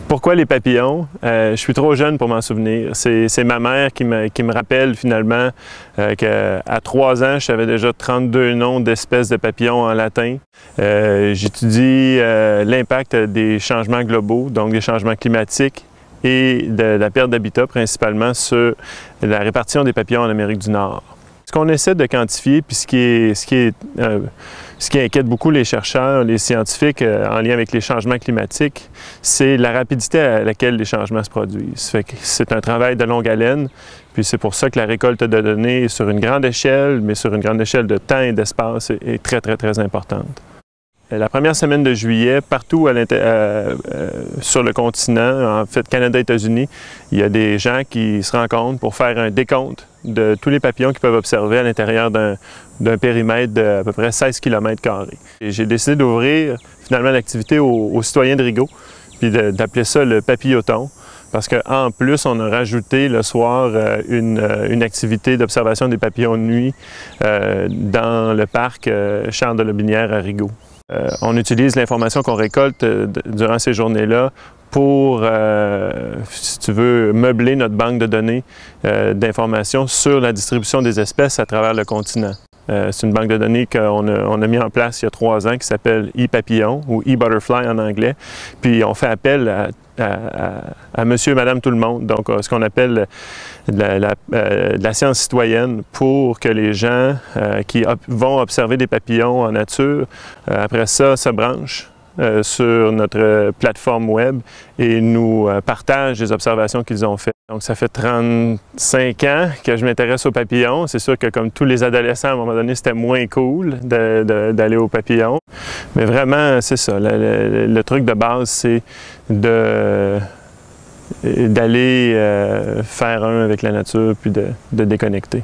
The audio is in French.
Pourquoi les papillons? Je suis trop jeune pour m'en souvenir. C'est ma mère qui me rappelle finalement qu'à 3 ans, je savais déjà 32 noms d'espèces de papillons en latin. J'étudie l'impact des changements globaux, donc des changements climatiques et de la perte d'habitat principalement sur la répartition des papillons en Amérique du Nord. Ce qu'on essaie de quantifier, puis ce qui inquiète beaucoup les chercheurs, les scientifiques en lien avec les changements climatiques, c'est la rapidité à laquelle les changements se produisent. C'est un travail de longue haleine, puis c'est pour ça que la récolte de données sur une grande échelle, mais sur une grande échelle de temps et d'espace, est très, très, très importante. La première semaine de juillet, partout sur le continent, en fait Canada et États-Unis, il y a des gens qui se rencontrent pour faire un décompte de tous les papillons qu'ils peuvent observer à l'intérieur d'un périmètre d'à peu près 16 km². J'ai décidé d'ouvrir finalement l'activité aux citoyens de Rigaud, puis d'appeler ça le papilloton. Parce qu'en plus, on a rajouté le soir une activité d'observation des papillons de nuit dans le parc Charles-de-Lotbinière à Rigaud. On utilise l'information qu'on récolte durant ces journées-là pour, si tu veux, meubler notre banque de données d'informations sur la distribution des espèces à travers le continent. C'est une banque de données qu'on a mis en place il y a 3 ans qui s'appelle ePapillon ou eButterfly en anglais. Puis on fait appel à monsieur et madame tout le monde, donc ce qu'on appelle de la science citoyenne pour que les gens qui vont observer des papillons en nature, après ça, se branchent sur notre plateforme web et nous partagent les observations qu'ils ont faites. Donc ça fait 35 ans que je m'intéresse aux papillons. C'est sûr que comme tous les adolescents, à un moment donné, c'était moins cool d'aller aux papillons. Mais vraiment, c'est ça. Le truc de base, c'est d'aller faire un avec la nature puis de déconnecter.